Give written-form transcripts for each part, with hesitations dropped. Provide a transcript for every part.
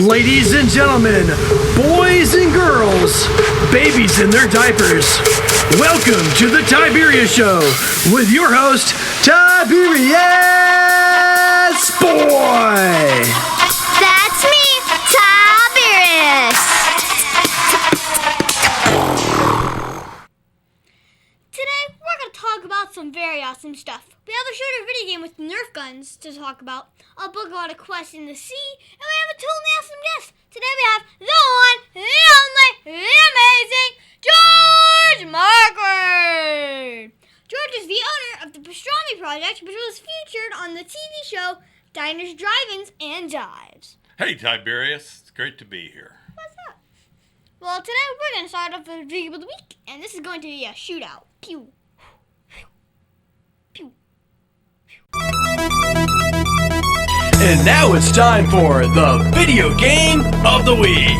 Ladies and gentlemen, boys and girls, babies in their diapers, welcome to the Tiberius Show with your host, Tiberius Boy! That's me, Tiberius! Today, we're going to talk about some very awesome stuff. We have a shooter video game with Nerf guns to talk about, a book about a quest in the sea, and we have a totally awesome guest. Today we have the one, the only, the amazing George Markward! George is the owner of the Pastrami Project, which was featured on the TV show Diners, Drive-Ins, and Dives. Hey Tiberius, it's great to be here. What's up? Well, today we're going to start off with the video of the week, and this is going to be a shootout. Pew. Pew. And now it's time for the video game of the week.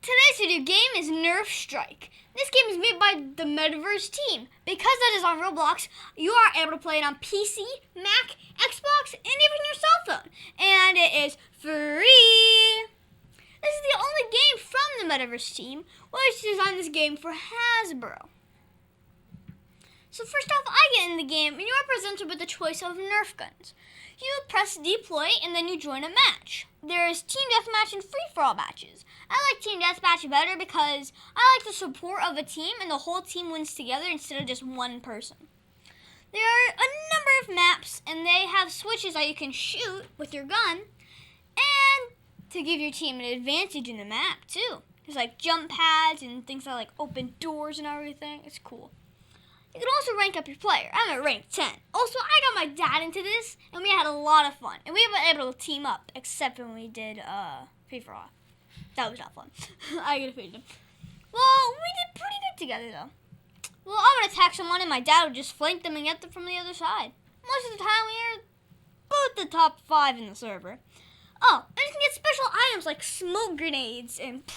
Today's video game is Nerf Strike. This game is made by the Metaverse team. Because it is on Roblox, you are able to play it on PC, Mac, Xbox, and even your cell phone. And it is free. This is the only game from the Metaverse team which designed this game for Hasbro. So first off, I get in the game, and you are presented with the choice of Nerf guns. You press deploy, and then you join a match. There is team deathmatch and free-for-all matches. I like team deathmatch better because I like the support of a team, and the whole team wins together instead of just one person. There are a number of maps, and they have switches that you can shoot with your gun, and to give your team an advantage in the map, too. There's like jump pads and things that like open doors and everything. It's cool. You can also rank up your player. I'm at rank 10. Also, I got my dad into this, and we had a lot of fun. And we were able to team up, except when we did free-for-all. That was not fun. I got defeated him. Well, we did pretty good together, though. Well, I would attack someone, and my dad would just flank them and get them from the other side. Most of the time, we were both the top 5 in the server. Oh, and you can get special items like smoke grenades and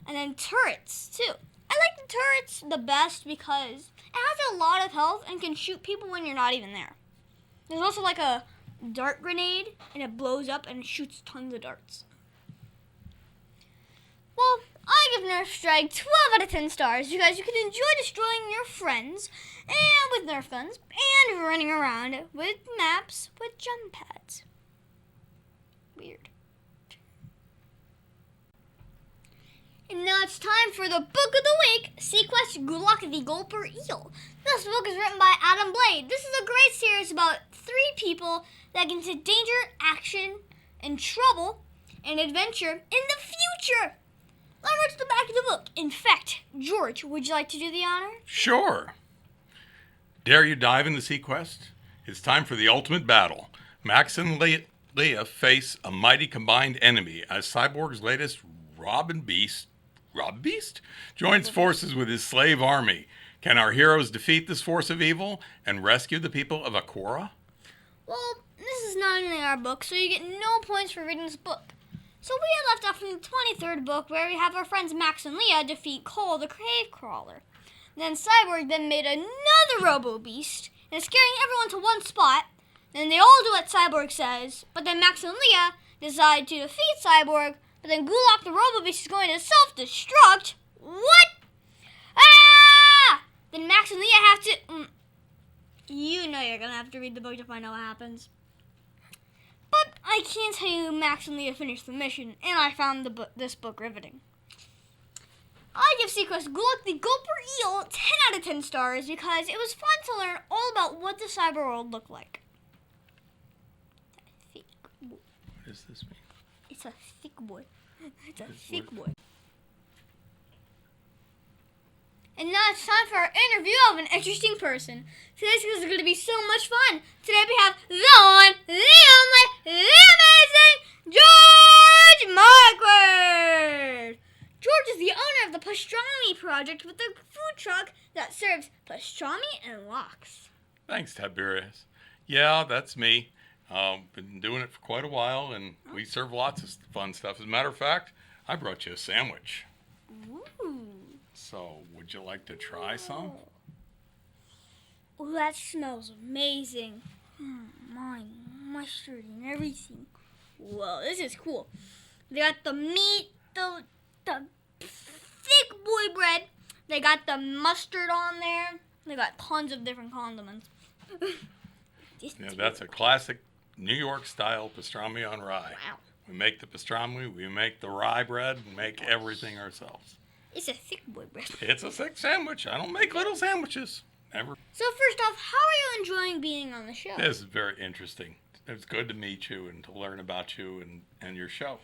then turrets, too. I like the turrets the best because it has a lot of health and can shoot people when you're not even there. There's also like a dart grenade, and it blows up and shoots tons of darts. Well, I give Nerf Strike 12 out of 10 stars because you can enjoy destroying your friends and with Nerf guns and running around with maps with jump pads. Weird. And now it's time for the book of the week, Sequest Gulak the Gulper Eel. This book is written by Adam Blade. This is a great series about 3 people that get into danger, action, and trouble and adventure in the future. Let's read to the back of the book. In fact, George, would you like to do the honor? Sure. Dare you dive into Sequest? It's time for the ultimate battle. Max and Leah face a mighty combined enemy as Cyborg's latest Rob Beast joins forces with his slave army. Can our heroes defeat this force of evil and rescue the people of Akora? Well, this is not in our book, so you get no points for reading this book. So we had left off in the 23rd book where we have our friends Max and Leah defeat Cole the Cave Crawler. Then Cyborg then made another Robo Beast and is scaring everyone to one spot. Then they all do what Cyborg says, but then Max and Leah decide to defeat Cyborg. But then Gulak the Robo Beast is going to self-destruct. What? Ah! Then Max and Leah have to... You know you're going to have to read the book to find out what happens. But I can tell you Max and Leah finished the mission, and I found this book riveting. I give Sequest Gulak the Gulper Eel 10 out of 10 stars because it was fun to learn all about what the cyber world looked like. What does this mean? It's a thick boy. It's a thick boy. And now it's time for our interview of an interesting person. Today's is going to be so much fun. Today we have the one, the only, the amazing George Markward. George is the owner of the Pastrami Project with a food truck that serves pastrami and lox. Thanks, Tiberius. Yeah, that's me. Been doing it for quite a while, and we serve lots of fun stuff. As a matter of fact, I brought you a sandwich. Ooh. So, would you like to try some? Oh, that smells amazing. My mustard and everything. Whoa, this is cool. They got the meat, the thick boy bread. They got the mustard on there. They got tons of different condiments. Yeah, that's a classic New York style pastrami on rye. Wow. We make the pastrami, we make the rye bread, and make everything ourselves. It's a thick boy bread. It's a thick sandwich. I don't make little sandwiches. Never. So first off, how are you enjoying being on the show? This is very interesting. It's good to meet you and to learn about you and your show.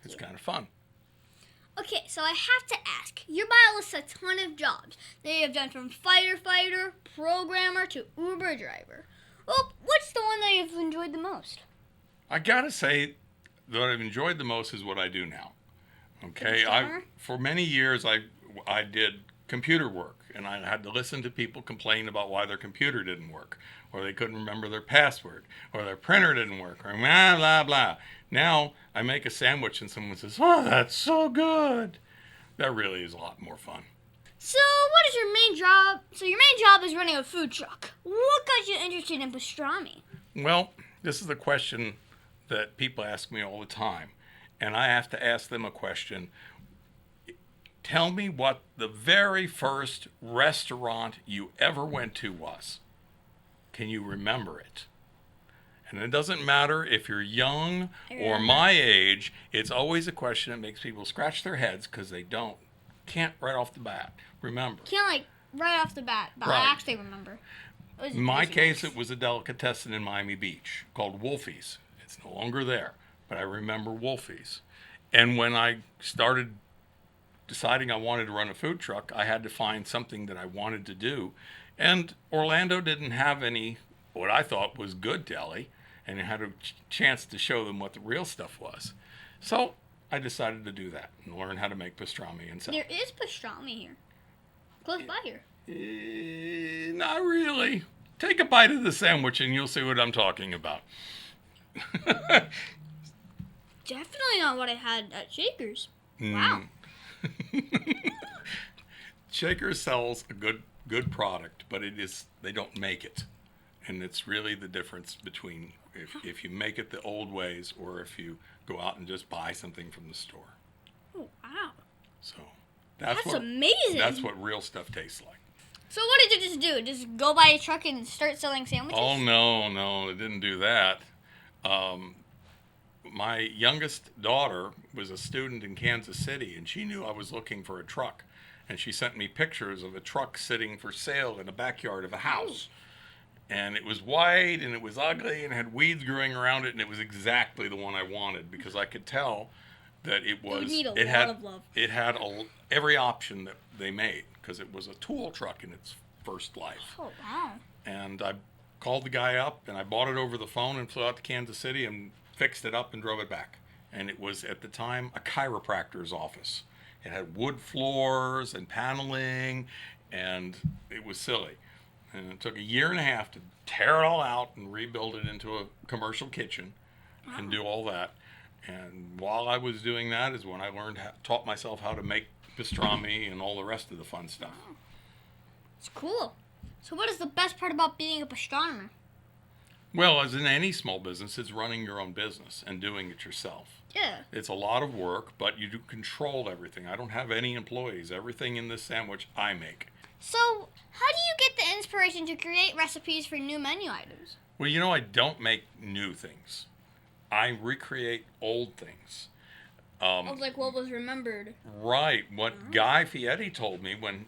It's kind of fun. Okay, so I have to ask. Your bio lists a ton of jobs that you have done, from fighter, programmer, to Uber driver. Well, what's the one that you've enjoyed the most? I gotta say, what I've enjoyed the most is what I do now. Okay, for many years I did computer work, and I had to listen to people complain about why their computer didn't work, or they couldn't remember their password, or their printer didn't work, or blah blah blah. Now I make a sandwich and someone says, "Oh, that's so good." That really is a lot more fun. So what is your main job? So your main job is running a food truck. What got you interested in pastrami? Well, this is the question that people ask me all the time, and I have to ask them a question. Tell me what the very first restaurant you ever went to was. Can you remember it? And it doesn't matter if you're young or my age, it's always a question that makes people scratch their heads because they can't right off the bat remember. Can't right off the bat, but Right. I actually remember. In my case, it was a delicatessen in Miami Beach called Wolfie's. It's no longer there, but I remember Wolfie's. And when I started deciding I wanted to run a food truck, I had to find something that I wanted to do. And Orlando didn't have any, what I thought was good deli, and I had a chance to show them what the real stuff was. So I decided to do that and learn how to make pastrami and sell. There is pastrami here. Close by here. Not really. Take a bite of the sandwich and you'll see what I'm talking about. Definitely not what I had at Shaker's. Wow. Shaker sells a good product, but they don't make it. And it's really the difference between if you make it the old ways or if you go out and just buy something from the store. Oh, wow. So That's what, amazing. That's what real stuff tastes like. So what did you just do? Just go buy a truck and start selling sandwiches? Oh, no, it didn't do that. My youngest daughter was a student in Kansas City, and she knew I was looking for a truck. And she sent me pictures of a truck sitting for sale in the backyard of a house. And it was white, and it was ugly, and had weeds growing around it, and it was exactly the one I wanted, because I could tell that it was. It would need a lot of love. It had every option that they made, because it was a tool truck in its first life. Oh, wow. And I called the guy up, and I bought it over the phone and flew out to Kansas City and fixed it up and drove it back. And it was, at the time, a chiropractor's office. It had wood floors and paneling, and it was silly. And it took a year and a half to tear it all out and rebuild it into a commercial kitchen and do all that. And while I was doing that is when I taught myself how to make pastrami and all the rest of the fun stuff. It's cool. So what is the best part about being a pastrami? Well, as in any small business, it's running your own business and doing it yourself. Yeah. It's a lot of work, but you do control everything. I don't have any employees. Everything in this sandwich I make. So how do you get the inspiration to create recipes for new menu items? Well, I don't make new things. I recreate old things. Like what was remembered. Right. What Guy Fieri told me when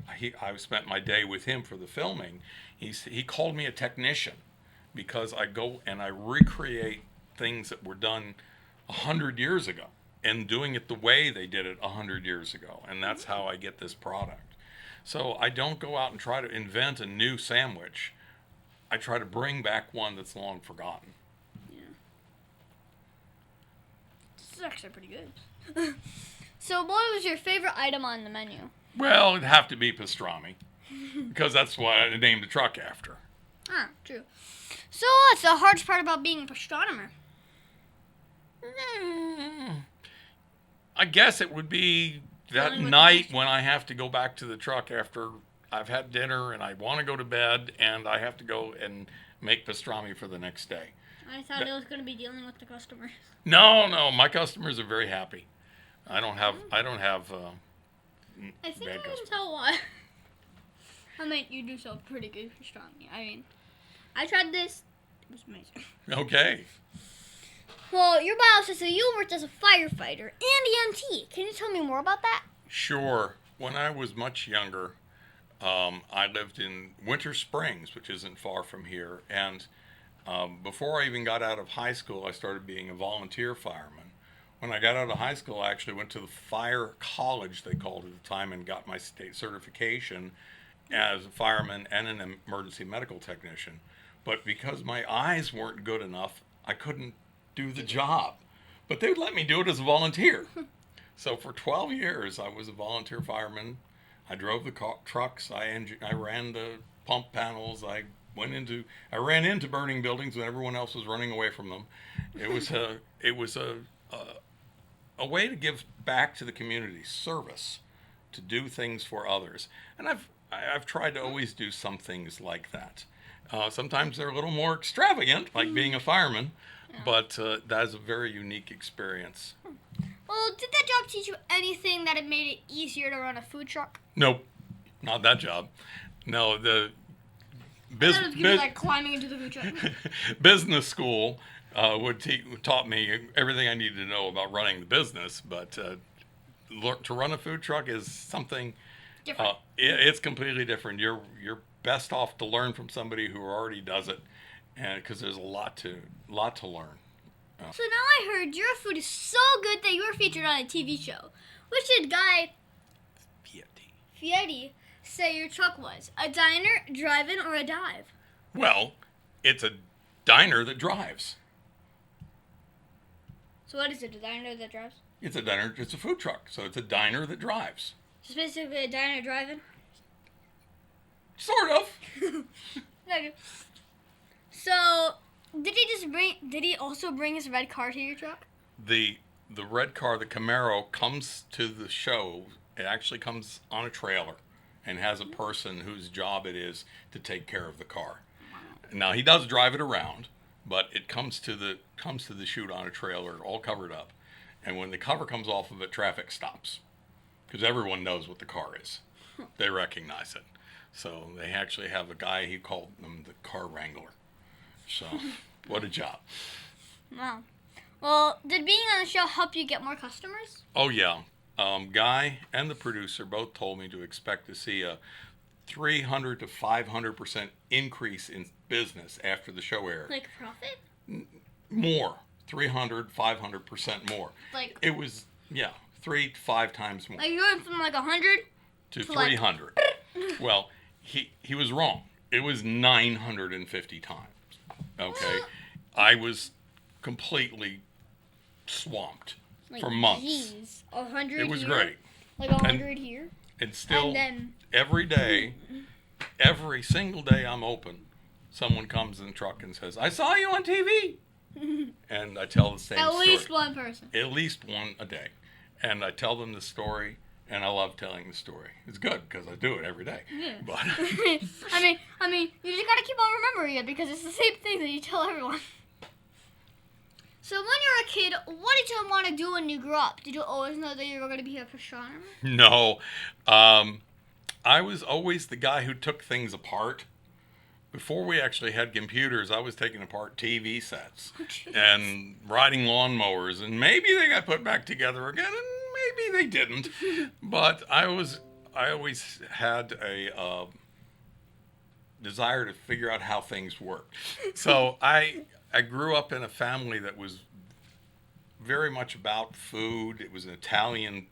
I spent my day with him for the filming, he called me a technician, because I go and I recreate things that were done 100 years ago and doing it the way they did it 100 years ago. And that's how I get this product. So I don't go out and try to invent a new sandwich. I try to bring back one that's long forgotten. Yeah. This is actually pretty good. So what was your favorite item on the menu? Well, it'd have to be pastrami, because that's what I named the truck after. Ah, true. So what's the hardest part about being a pastrami? I guess it would be that Dealing with night when I have to go back to the truck after I've had dinner and I want to go to bed, and I have to go and make pastrami for the next day. I thought it was going to be dealing with the customers. No, my customers are very happy. I don't have I think bad I can customers. tell why. I mean, you do sell pretty good pastrami. I mean, I tried this. It was amazing. Okay. Well, your bio says that you worked as a firefighter and EMT. Can you tell me more about that? Sure. When I was much younger, I lived in Winter Springs, which isn't far from here. And before I even got out of high school, I started being a volunteer fireman. When I got out of high school, I actually went to the fire college, they called it at the time, and got my state certification as a fireman and an emergency medical technician. But because my eyes weren't good enough, I couldn't do the job. But they would let me do it as a volunteer. So for 12 years, I was a volunteer fireman. I drove the trucks. I ran the pump panels. I ran into burning buildings when everyone else was running away from them. It was a way to give back to the community, service, to do things for others. And I've tried to always do some things like that. Sometimes they're a little more extravagant, like being a fireman, but that is a very unique experience. Well, did that job teach you anything that it made it easier to run a food truck? Nope, not that job. No, the I thought it was going to be like climbing into the food truck. business school taught me everything I needed to know about running the business, but to run a food truck is something Different. It's completely different. You're best off to learn from somebody who already does it, and because there's a lot to learn. So now I heard your food is so good that you were featured on a TV show. Which did Guy Fieri say your truck was? A diner, drive-in, or a dive? Well, it's a diner that drives. So what is it, a diner that drives? It's a diner. It's a food truck, so it's a diner that drives. So specifically a diner drive-in? Sort of. Okay. So, did he also bring his red car to your truck? The red car, the Camaro, comes to the show. It actually comes on a trailer and has a person whose job it is to take care of the car. Now he does drive it around, but it comes to the shoot on a trailer, all covered up. And when the cover comes off of it, traffic stops because everyone knows what the car is. They recognize it. So they actually have a guy, he called him the car wrangler. So what a job. Wow. Well, did being on the show help you get more customers? Oh, yeah. Guy and the producer both told me to expect to see a 300 to 500% increase in business after the show aired. Like profit? More. 300, 500% more. Like, It was, 3 to 5 times more. like you're going from like 100 to to like- 300. Well, he was wrong. It was 950 times. Okay? I was completely swamped like, for months. Jeez, 100 It was here, great. Like 100 here. And still, And then- every day, every single day I'm open, someone comes in the truck and says, I saw you on TV. And I tell the same At story. least one person. At least one a day. And I tell them the story, and I love telling the story. It's good because I do it every day. Yeah. But I mean, you just gotta keep on remembering it because it's the same thing that you tell everyone. So when you were a kid, what did you want to do when you grew up? Did you always know that you were going to be a astronomer? no, I was always the guy who took things apart. Before we actually had computers, I was taking apart TV sets and riding lawnmowers, and maybe they got put back together again, and maybe they didn't. But I always had a desire to figure out how things work. So I grew up in a family that was very much about food. It was an Italian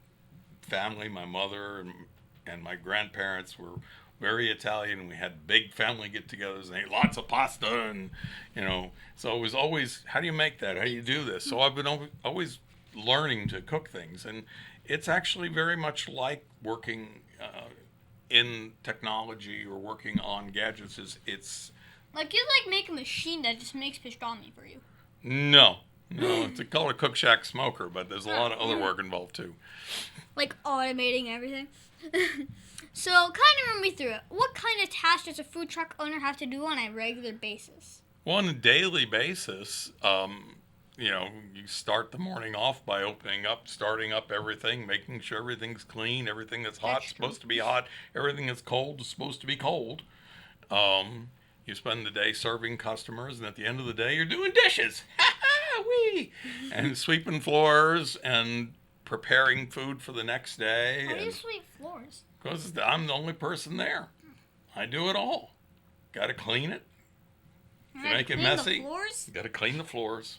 family. My mother and my grandparents were very Italian. We had big family get-togethers and ate lots of pasta, and so it was always, how do you make that? How do you do this? So I've been always learning to cook things, and it's actually very much like working in technology or working on gadgets. It's Like you make a machine that just makes pastrami for you. no, it's called a Cook Shack smoker, but there's a lot of other work involved too. Like automating everything. So, kind of run me through it. What kind of tasks does a food truck owner have to do on a regular basis? Well, on a daily basis, you start the morning off by starting up everything, making sure everything's clean, everything that's hot is supposed to be hot, everything that's cold is supposed to be cold. You spend the day serving customers, and at the end of the day, you're doing dishes. Wee! And sweeping floors and preparing food for the next day. How do you sweep floors? Because I'm the only person there. I do it all. Got to clean it. To make it messy. Got to clean the floors.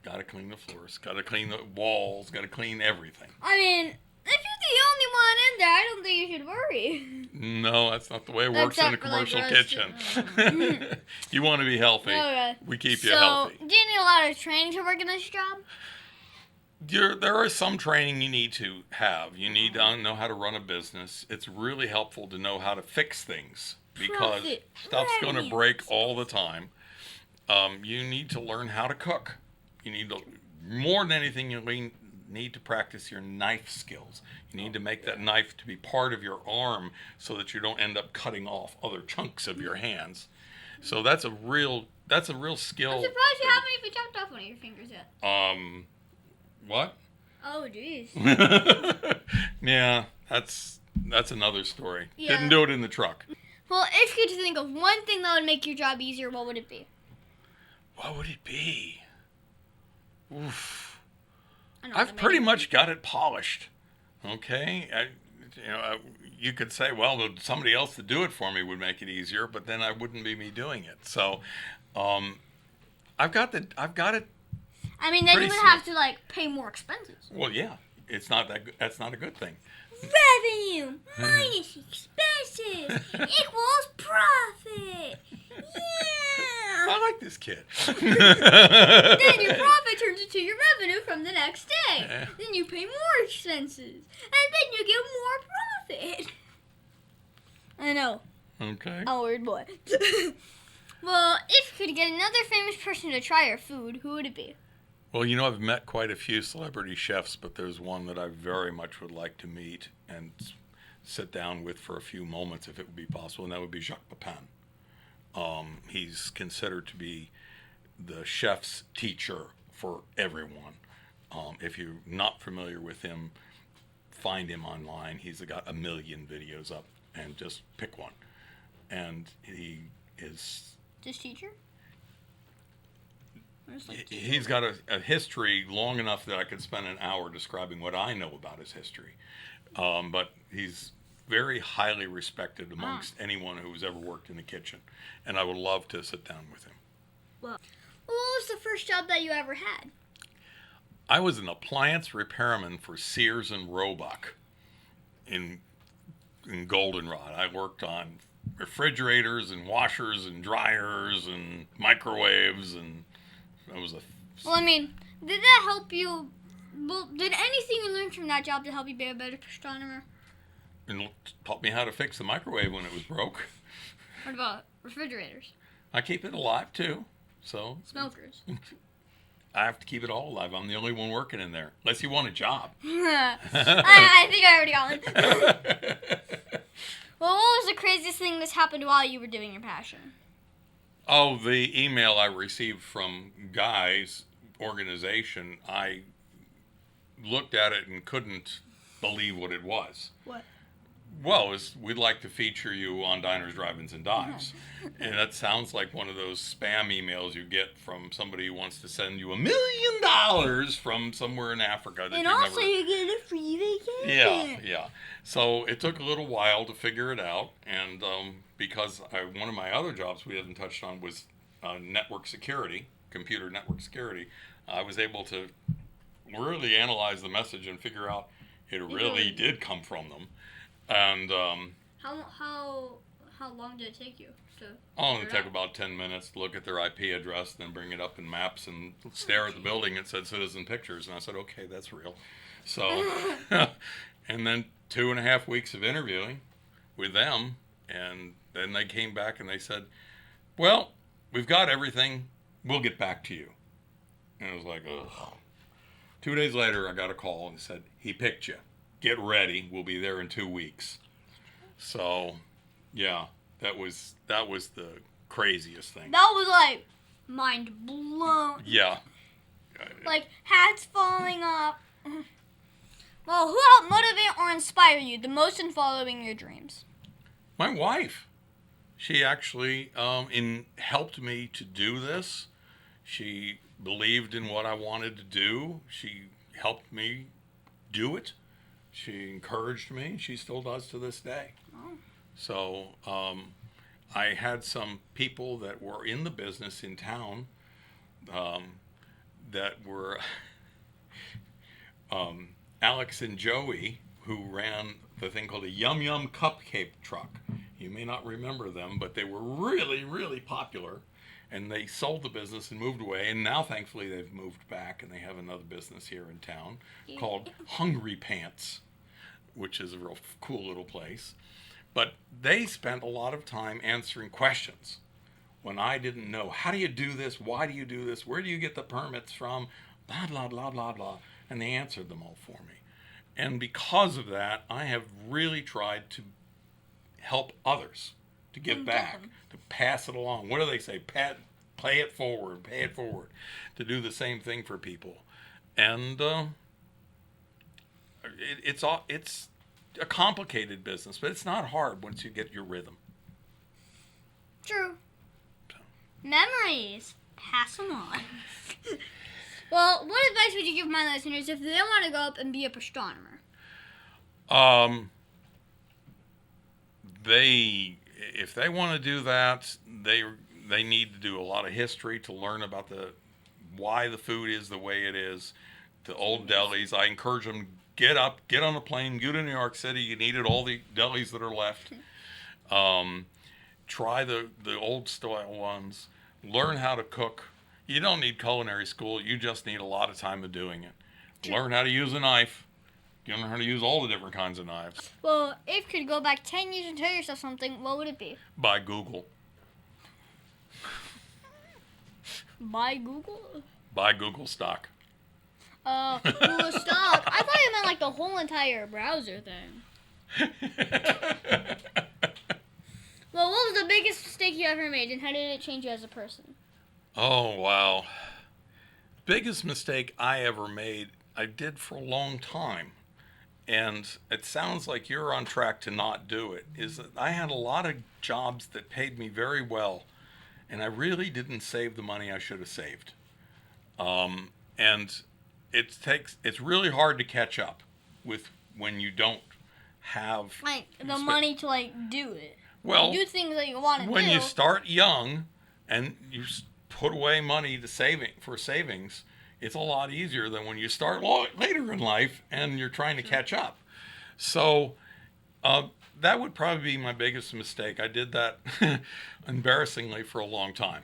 Got to clean the floors. Got to clean the walls. Got to clean everything. I mean, if you're the only one in there, I don't think you should worry. No, that's not the way it works in a commercial kitchen. You want to be healthy. Okay. We keep you healthy. So, do you need a lot of training to work in this job? There is some training you need to have. You need to know how to run a business. It's really helpful to know how to fix things because stuff's going to break all the time. You need to learn how to cook. You need to, more than anything, you need to practice your knife skills. You need to make that knife to be part of your arm so that you don't end up cutting off other chunks of your hands. So that's a real skill. I'm surprised you haven't even chopped off one of your fingers yet. What? Oh, jeez. Yeah, that's another story. Yeah. Didn't do it in the truck. Well, if you could think of one thing that would make your job easier, what would it be? What would it be? Oof. I've pretty much got it polished. Okay? You could say, well, somebody else to do it for me would make it easier, but then I wouldn't be me doing it. So, I've got it. I mean, then you would have to pay more expenses. Well, yeah, it's not that. That's not a good thing. Revenue minus expenses equals profit. Yeah. I like this kid. Then your profit turns into your revenue from the next day. Then you pay more expenses, and then you get more profit. I know. Okay. I'm a weird boy. Well, if you could get another famous person to try your food, who would it be? Well, I've met quite a few celebrity chefs, but there's one that I very much would like to meet and sit down with for a few moments if it would be possible, and that would be Jacques Pepin. He's considered to be the chef's teacher for everyone. If you're not familiar with him, find him online. He's got 1 million videos up, and just pick one. And he is... Just teacher? He's got a history long enough that I could spend an hour describing what I know about his history. But he's very highly respected amongst anyone who's ever worked in the kitchen. And I would love to sit down with him. Well, what was the first job that you ever had? I was an appliance repairman for Sears and Roebuck in Goldenrod. I worked on refrigerators and washers and dryers and microwaves, and that was Well, I mean, did that help you? Well, did anything you learned from that job to help you be a better astronomer? and taught me how to fix the microwave when it was broke. What about refrigerators? I keep it alive too, so Smokers. I have to keep it all alive. I'm the only one working in there, unless you want a job. I think I already got one. Well, what was the craziest thing that's happened while you were doing your passion? Oh, the email I received from Guy's organization, I looked at it and couldn't believe what it was. What? Well, we'd like to feature you on Diners, Drive-Ins, and Dives. And that sounds like one of those spam emails you get from somebody who wants to send you $1 million from somewhere in Africa. And also you get a free vacation. Yeah. So it took a little while to figure it out. And because one of my other jobs we haven't touched on was network security, computer network security, I was able to really analyze the message and figure out it really did come from them. And how long did it take you to? Oh, it took about 10 minutes to look at their IP address, then bring it up in maps and stare at the building. It said Citizen Pictures, and I said, okay, that's real. So, and then 2.5 weeks of interviewing with them, and then they came back and they said, well, we've got everything. We'll get back to you. And I was like, ugh. 2 days later, I got a call and said, he picked you. Get ready. We'll be there in 2 weeks. So, yeah, that was the craziest thing. That was like mind blown. Yeah. Like hats falling off. Well, who helped motivate or inspire you the most in following your dreams? My wife. She actually helped me to do this. She believed in what I wanted to do. She helped me do it. She encouraged me. She still does to this day. Oh. So I had some people that were in the business in town that were Alex and Joey, who ran the thing called a Yum Yum Cupcake Truck. You may not remember them, but they were really, really popular. And they sold the business and moved away. And now, thankfully, they've moved back and they have another business here in town called Hungry Pants, which is a real cool little place. But they spent a lot of time answering questions when I didn't know. How do you do this? Why do you do this? Where do you get the permits from? Blah, blah, blah, blah, blah. And they answered them all for me. And because of that, I have really tried to help others, to give back, to pass it along. What do they say? Pay it forward, to do the same thing for people. And it's a complicated business, but it's not hard once you get your rhythm. True. Memories. Pass them on. Well, what advice would you give my listeners if they want to go up and be a astronomer? If they want to do that, they need to do a lot of history to learn about why the food is the way it is. The old delis. I encourage them to get up, get on a plane, go to New York City. You needed all the delis that are left. Try the old style ones. Learn how to cook. You don't need culinary school. You just need a lot of time of doing it. Learn how to use a knife. You learn how to use all the different kinds of knives. Well, if you could go back 10 years and tell yourself something, what would it be? Buy Google. Buy Google? Buy Google stock. Google stock. I thought you meant like the whole entire browser thing. Well, what was the biggest mistake you ever made, and how did it change you as a person? Oh, wow. Biggest mistake I ever made, I did for a long time. And it sounds like you're on track to not do it, is that I had a lot of jobs that paid me very well, and I really didn't save the money I should have saved. And it's really hard to catch up with when you don't have like the money to like do it. Well, do things that you want to do. When you start young and you put away money to savings, it's a lot easier than when you start later in life and you're trying to catch up. So that would probably be my biggest mistake. I did that embarrassingly for a long time.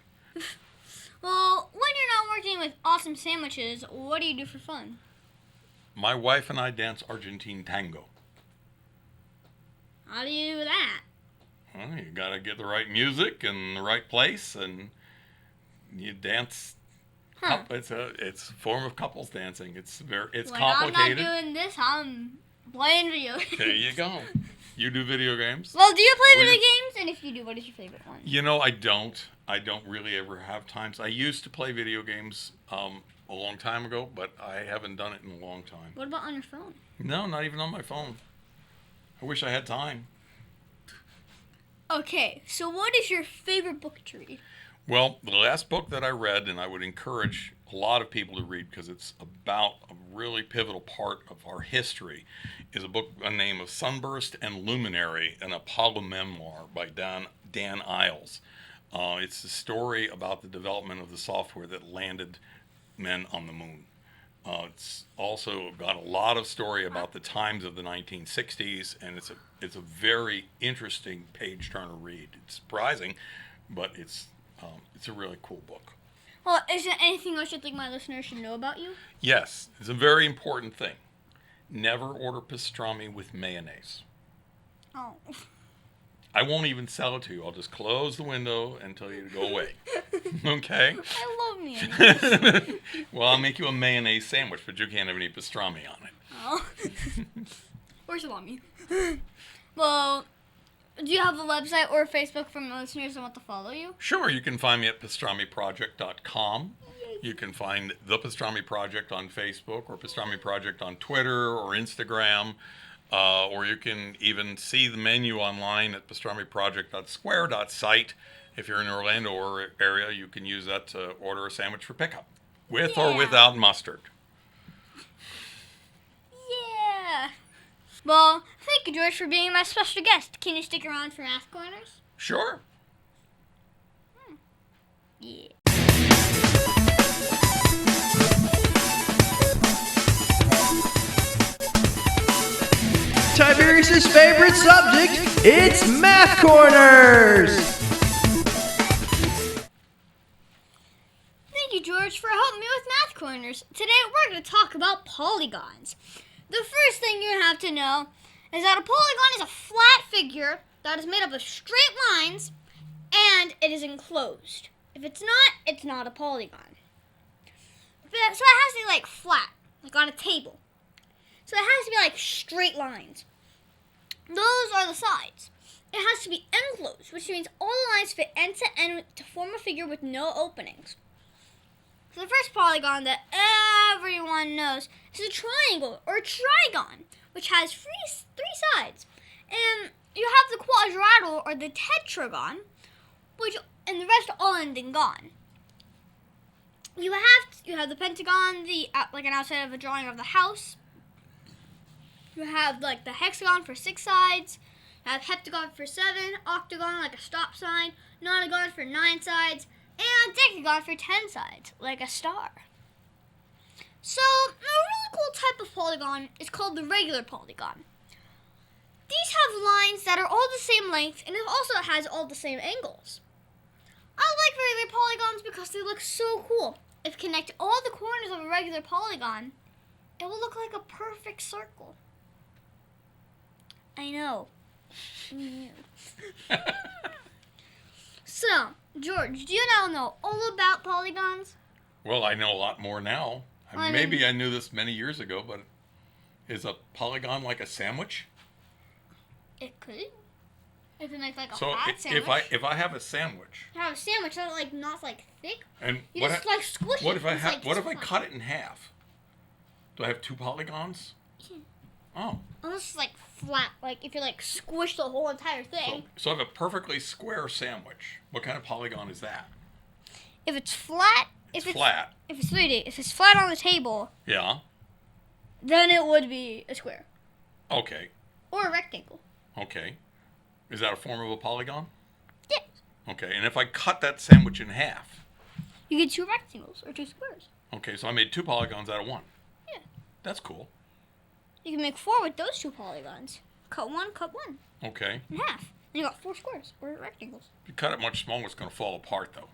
Well, when you're not working with awesome sandwiches, what do you do for fun? My wife and I dance Argentine tango. How do you do that? Well, you got to get the right music and the right place, and you dance. Huh. It's a form of couples dancing. It's when complicated. I'm not doing this, I'm playing video games. There you go. You do video games? Well, do you play video games? And if you do, what is your favorite one? You know, I don't. I don't really ever have times. I used to play video games a long time ago, but I haven't done it in a long time. What about on your phone? No, not even on my phone. I wish I had time. Okay, so what is your favorite book to read? Well, the last book that I read, and I would encourage a lot of people to read because it's about a really pivotal part of our history, is a book by the name of Sunburst and Luminary, an Apollo memoir by Dan Iles. It's a story about the development of the software that landed men on the moon. It's also got a lot of story about the times of the 1960s, and it's a very interesting page-turner read. It's surprising, but it's a really cool book. Well, is there anything else you think my listeners should know about you? Yes, it's a very important thing. Never order pastrami with mayonnaise. Oh. I won't even sell it to you. I'll just close the window and tell you to go away. Okay? I love mayonnaise. Well, I'll make you a mayonnaise sandwich, but you can't have any pastrami on it. Oh. Or salami. Well, Do you have a website or a Facebook for my listeners that want to follow you? Sure, you can find me at pastramiproject.com. You can find The Pastrami Project on Facebook or Pastrami Project on Twitter or Instagram. Or you can even see the menu online at pastramiproject.square.site. If you're in the Orlando area, you can use that to order a sandwich for pickup, with or without mustard. Yeah. Well, thank you, George, for being my special guest. Can you stick around for Math Corners? Sure. Yeah. Tiberius' favorite subject, it's Math Corners! Thank you, George, for helping me with Math Corners. Today we're going to talk about polygons. The first thing you have to know is that a polygon is a flat figure that is made up of straight lines and it is enclosed. If it's not a polygon. So it has to be like flat, like on a table. So it has to be like straight lines. Those are the sides. It has to be enclosed, which means all the lines fit end to end to form a figure with no openings. So the first polygon that everyone knows is a triangle or a trigon, which has three sides. And you have the quadrilateral or the tetragon, and the rest are all ending gon. You have the pentagon, like an outside of a drawing of the house. You have like the hexagon for 6 sides. You have heptagon for 7, octagon like a stop sign, nonagon for 9 sides, and decagon for 10 sides, like a star. So a really cool type of polygon is called the regular polygon. These have lines that are all the same length, and it also has all the same angles. I like regular polygons because they look so cool. If you connect all the corners of a regular polygon, it will look like a perfect circle. I know. So, George, do you now know all about polygons? Well, I know a lot more now. Maybe I knew this many years ago, but is a polygon like a sandwich? It could. If it makes like a so fat sandwich. if I have a sandwich. You have a sandwich that's like not like thick. And you just like squish what it. What if I cut it in half? Do I have 2 polygons? Yeah. Oh. Unless it's like flat, like if you like squish the whole entire thing. So I have a perfectly square sandwich. What kind of polygon is that? If it's flat, It's flat. If it's 3D, if it's flat on the table. Yeah. Then it would be a square. Okay. Or a rectangle. Okay. Is that a form of a polygon? Yes. Okay. And if I cut that sandwich in half? You get 2 rectangles or 2 squares. Okay, so I made 2 polygons out of 1. Yeah. That's cool. You can make 4 with those 2 polygons. Cut 1, Okay. in half. And you got 4 squares or rectangles. If you cut it much smaller, it's going to fall apart, though.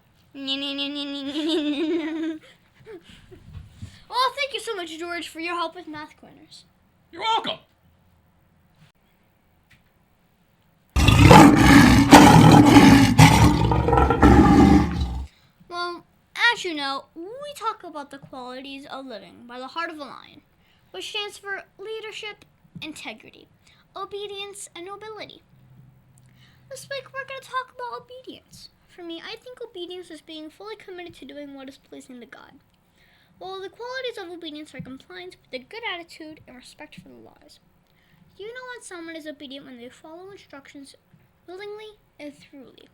Well, thank you so much, George, for your help with Math Corners. You're welcome. Well, as you know, we talk about the qualities of living by the heart of a lion, which stands for leadership, integrity, obedience, and nobility. This week we're going to talk about obedience. For me, I think obedience is being fully committed to doing what is pleasing to God. While the qualities of obedience are compliance with a good attitude and respect for the laws. You know when someone is obedient when they follow instructions willingly and truly.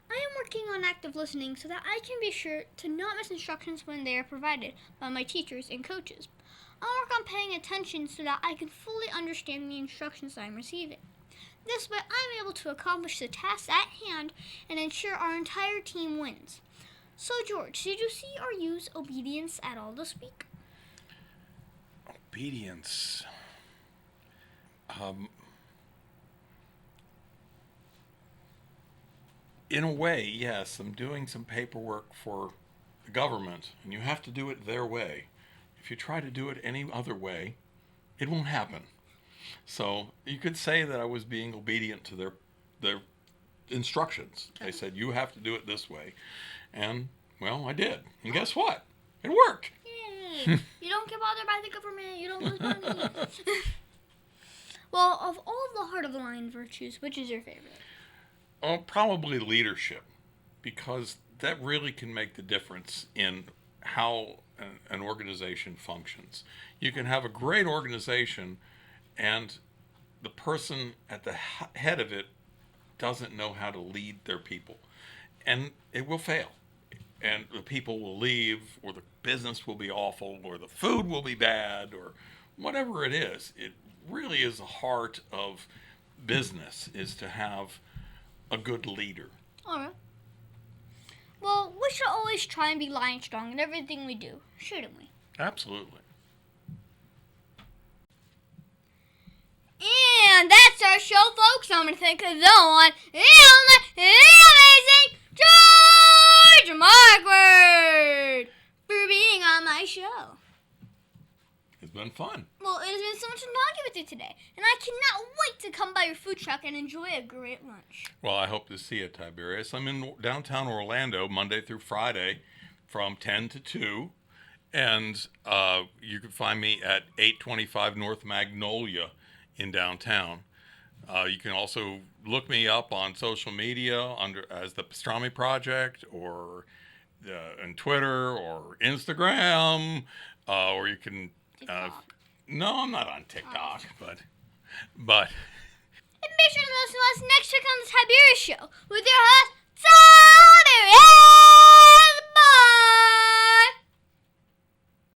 I am working on active listening so that I can be sure to not miss instructions when they are provided by my teachers and coaches. I'll work on paying attention so that I can fully understand the instructions I'm receiving. This way, I'm able to accomplish the task at hand and ensure our entire team wins. So, George, did you see or use obedience at all this week? Obedience. In a way, yes. I'm doing some paperwork for the government, and you have to do it their way. If you try to do it any other way, it won't happen. So you could say that I was being obedient to their instructions. They said, you have to do it this way. And, well, I did. And guess what? It worked. Yay! You don't get bothered by the government. You don't lose money. Well, of all the Heart of the Lion virtues, which is your favorite? Oh, probably leadership, because that really can make the difference in how an organization functions. You can have a great organization, and the person at the head of it doesn't know how to lead their people, and it will fail. And the people will leave, or the business will be awful, or the food will be bad, or whatever it is. It really is the heart of business, is to have a good leader. All right. Well, we should always try and be lion strong in everything we do, shouldn't we? Absolutely. And that's our show, folks. I'm going to thank the one and amazing George Markward for being on my show. It's been fun. Well, it has been so much fun talking with you today, and I cannot wait to come by your food truck and enjoy a great lunch. Well, I hope to see you, Tiberius. I'm in downtown Orlando Monday through Friday from 10 to 2. And you can find me at 825 North Magnolia in downtown. You can also look me up on social media as the Pastrami Project, or on Twitter or Instagram, or you can... no, I'm not on TikTok, but... And make sure to listen to us next week on the Tiberius Show with your host, Tiberius!